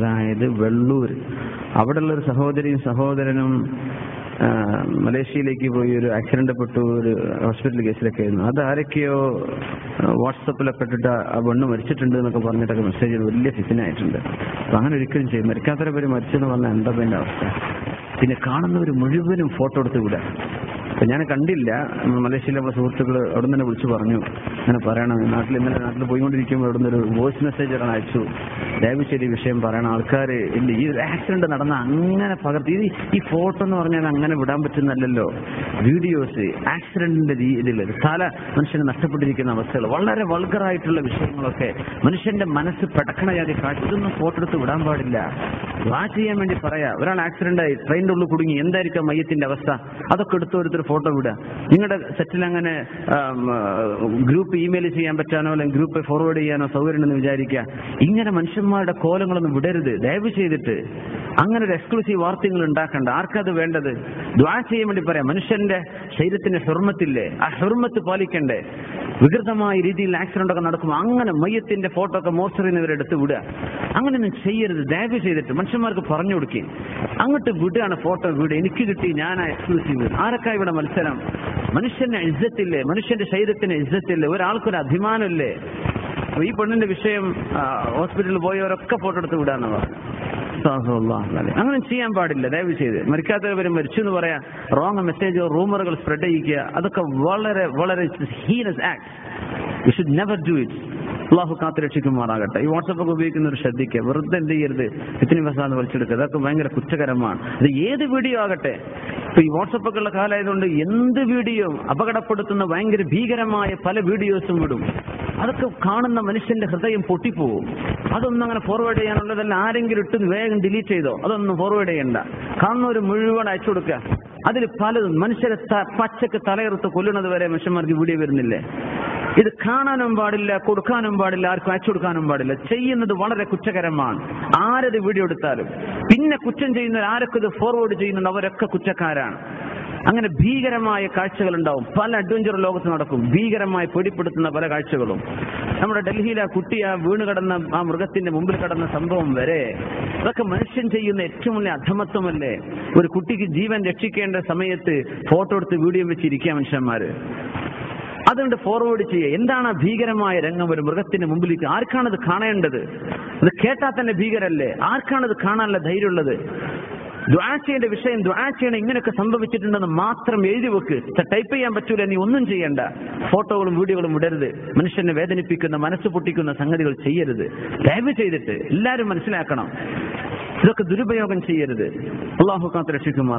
അതായത് വെള്ളൂർ, അവിടെയുള്ള ഒരു സഹോദരിയും സഹോദരനും മലേഷ്യയിലേക്ക് പോയി ഒരു ആക്സിഡന്റ് പെട്ടു, ഒരു ഹോസ്പിറ്റൽ കേസിലൊക്കെ ആയിരുന്നു. അത് ആരൊക്കെയോ വാട്സപ്പിലൊക്കെ ഇട്ടിട്ട് ആ പെണ്ണ് മരിച്ചിട്ടുണ്ട് എന്നൊക്കെ പറഞ്ഞിട്ടൊക്കെ മെസ്സേജ് വലിയ ഫിസിനായിട്ടുണ്ട്. അപ്പൊ അങ്ങനെ ഒരിക്കലും ചെയ്യും. മരിക്കാത്തവരെ പേര് മരിച്ചെന്ന് പറഞ്ഞാൽ എന്താ അതിന്റെ അവസ്ഥ? പിന്നെ കാണുന്നവർ മുഴുവനും ഫോട്ടോ എടുത്ത് വിടാം. അപ്പൊ ഞാൻ കണ്ടില്ല, മലേഷ്യയിലെ നമ്മുടെ സുഹൃത്തുക്കൾ അവിടെ നിന്ന് തന്നെ വിളിച്ചു പറഞ്ഞു അങ്ങനെ പറയണം. നാട്ടിൽ പോയിക്കൊണ്ടിരിക്കുമ്പോൾ അവിടെ നിന്ന് ഒരു വോയിസ് മെസ്സേജ് ഒരാൾ അയച്ചു, ദയവ് ചെയ്ത് ഈ വിഷയം പറയണം. ആൾക്കാർ ഇല്ല, ഈ ഒരു ആക്സിഡന്റ് നടന്ന അങ്ങനെ പകർത്തി ഈ ഫോട്ടോ എന്ന് പറഞ്ഞാൽ അങ്ങനെ വിടാൻ പറ്റുന്നല്ലോ. വീഡിയോസ് ആക്സിഡന്റിന്റെ ഇതിൽ തല മനുഷ്യന് നഷ്ടപ്പെട്ടിരിക്കുന്ന അവസ്ഥകൾ, വളരെ വൾഗറായിട്ടുള്ള വിഷയങ്ങളൊക്കെ മനുഷ്യന്റെ മനസ്സ് പെടക്കണ ജാതി കാട്ടി, ഇതൊന്നും ഫോട്ടോ എടുത്ത് വിടാൻ പാടില്ല. വാ ചെയ്യാൻ വേണ്ടി പറയാ. ഒരാൾ ആക്സിഡന്റ് ആയി ട്രെയിനിന്റെ ഉള്ളിൽ കുടുങ്ങി, എന്തായിരിക്കും മയ്യത്തിന്റെ അവസ്ഥ? അതൊക്കെ എടുത്ത് ഓരോരുത്തർ ഫോട്ടോ വിടുക. നിങ്ങളുടെ സെറ്റിൽ അങ്ങനെ ഗ്രൂപ്പ് ഇമെയിൽ ചെയ്യാൻ പറ്റാനോ അല്ലെങ്കിൽ ഗ്രൂപ്പ് ഫോർവേഡ് ചെയ്യാനോ സൗകര്യം ഉണ്ടെന്ന് വിചാരിക്കുക. ഇങ്ങനെ മനുഷ്യന്മാരുടെ കോലങ്ങളൊന്നും വിടരുത് ദയവ് ചെയ്തിട്ട്. അങ്ങനെ ഒരു എക്സ്ക്ലൂസീവ് വാർത്തകൾ ഉണ്ടാക്കണ്ട. ആർക്കത് വേണ്ടത്? ദ്വാ ചെയ്യാൻ വേണ്ടി പറയാം. മനുഷ്യന്റെ ശരീരത്തിന്റെ ഹുർമത്തില്ലേ, ആ ഹുർമത്ത് പാലിക്കണ്ടേ? വികൃതമായ രീതിയിൽ ആക്സിഡന്റ് ഒക്കെ നടക്കുമ്പോൾ അങ്ങനെ മയ്യത്തിന്റെ ഫോട്ടോ ഒക്കെ മോർച്ചറിയിൽ നിന്ന് ഇവരെടുത്ത് വിടുക. അങ്ങനെയൊന്നും ചെയ്യരുത് ദയവ് ചെയ്തിട്ട്. മനുഷ്യന്മാർക്ക് പറഞ്ഞു കൊടുക്കുക. അങ്ങോട്ട് വിടുകയാണ് ഫോട്ടോ വീട്, എനിക്ക് കിട്ടി, ഞാനാ എക്സ്ക്ലൂസീവ്. ആരൊക്കെ ഇവിടെ മത്സരം? മനുഷ്യന്റെ ഇജ്ജത്തില്ലേ, മനുഷ്യന്റെ ശരീരത്തിന് ഇജ്ജത്തില്ലേ, ഒരാൾക്കൊരു അഭിമാനമില്ലേ? ഈ പെണ്ണിന്റെ വിഷയം ഹോസ്പിറ്റലിൽ പോയവരൊക്കെ ഫോട്ടോ എടുത്ത് വിടാന്ന് പറഞ്ഞു. അങ്ങനെ ചെയ്യാൻ പാടില്ല ദയവ് ചെയ്ത്. മരിക്കാത്തവരും മരിച്ചു എന്ന് പറയാ, റോങ് മെസ്സേജോ റൂമറുകൾ സ്പ്രെഡ് ചെയ്യിക്കുക, അതൊക്കെ വളരെ വളരെ heinous act. You should never do it. Allahu കാത്ത് രക്ഷിക്കുമാറാകട്ടെ. ഈ വാട്സപ്പ് ഒക്കെ ഉപയോഗിക്കുന്നവർ ശ്രദ്ധിക്കുക. വെറുതെ എന്ത് ചെയ്യരുത്, ഇത്തിരി ഫസാദ് വലിച്ചെടുക്കുക. അതൊക്കെ ഭയങ്കര കുറ്റകരമാണ്. അത് ഏത് വീഡിയോ ആകട്ടെ. ഇപ്പൊ ഈ വാട്സപ്പ് ഒക്കെ ഉള്ള കാലമായതുകൊണ്ട് എന്ത് വീഡിയോ അപകടപ്പെടുത്തുന്ന ഭയങ്കര ഭീകരമായ പല വീഡിയോസും വിടും. അതൊക്കെ കാണുന്ന മനുഷ്യന്റെ ഹൃദയം പൊട്ടിപ്പോവും. അതൊന്നും അങ്ങനെ ഫോർവേഡ് ചെയ്യാനുള്ളതല്ല. ആരെങ്കിലും ഇട്ട് വേഗം ഡിലീറ്റ് ചെയ്തോ, അതൊന്നും ഫോർവേഡ് ചെയ്യണ്ട. കാണുന്നവർ മുഴുവൻ അയച്ചു കൊടുക്കുക. അതിൽ പലതും മനുഷ്യരെ പച്ചക്ക് തലയെറുത്ത് കൊല്ലുന്നത് വരെ മനുഷ്യന്മാർക്ക് വീഡിയോ വരുന്നില്ലേ? ഇത് കാണാനും പാടില്ല, കൊടുക്കാനും പാടില്ല, ആർക്കും അയച്ചു കൊടുക്കാനും പാടില്ല. ചെയ്യുന്നത് വളരെ കുറ്റകരമാണ്. ആരത് വീഡിയോ എടുത്താലും. പിന്നെ കുറ്റം ചെയ്യുന്നവർ ആരൊക്കെ ഇത് ഫോർവേഡ് ചെയ്യുന്നുണ്ട് അവരൊക്കെ കുറ്റക്കാരാണ്. അങ്ങനെ ഭീകരമായ കാഴ്ചകൾ ഉണ്ടാവും. പല അഡ്വഞ്ചർ ലോകത്ത് നടക്കും. ഭീകരമായി പേടിപ്പെടുത്തുന്ന പല കാഴ്ചകളും. നമ്മുടെ ഡൽഹിയിൽ ആ കുട്ടി ആ വീണ് കിടന്ന ആ മൃഗത്തിന്റെ മുമ്പിൽ കിടന്ന സംഭവം വരെ, അതൊക്കെ മനുഷ്യൻ ചെയ്യുന്ന ഏറ്റവും വലിയ അധമത്വമല്ലേ? ഒരു കുട്ടിക്ക് ജീവൻ രക്ഷിക്കേണ്ട സമയത്ത് ഫോട്ടോ എടുത്ത് വീഡിയോ വെച്ചിരിക്കുക മനുഷ്യന്മാര്. അതുകൊണ്ട് ഫോർവേഡ് ചെയ്യുക. എന്താണ് ആ ഭീകരമായ രംഗം? ഒരു മൃഗത്തിന്റെ മുമ്പിലേക്ക് ആർക്കാണത് കാണേണ്ടത്? അത് കേട്ടാൽ തന്നെ ഭീകരല്ലേ? ആർക്കാണത് കാണാനുള്ള ധൈര്യമുള്ളത്? ദുആ ചെയ്യേണ്ട വിഷയം ദുആ ചെയ്യണം. ഇങ്ങനെയൊക്കെ സംഭവിച്ചിട്ടുണ്ടെന്ന് മാത്രം എഴുതി വെക്ക്. ടൈപ്പ് ചെയ്യാൻ പറ്റൂല, നീ ഒന്നും ചെയ്യണ്ട. ഫോട്ടോകളും വീഡിയോകളും വിടരുത്. മനുഷ്യനെ വേദനിപ്പിക്കുന്ന, മനസ്സ് പൊട്ടിക്കുന്ന സംഗതികൾ ചെയ്യരുത് ദയവ് ചെയ്തിട്ട്. എല്ലാവരും മനസ്സിലാക്കണം, ഇതൊക്കെ ദുരുപയോഗം ചെയ്യരുത്. അല്ലാഹു കാത്ത് രക്ഷിക്കുമാർ.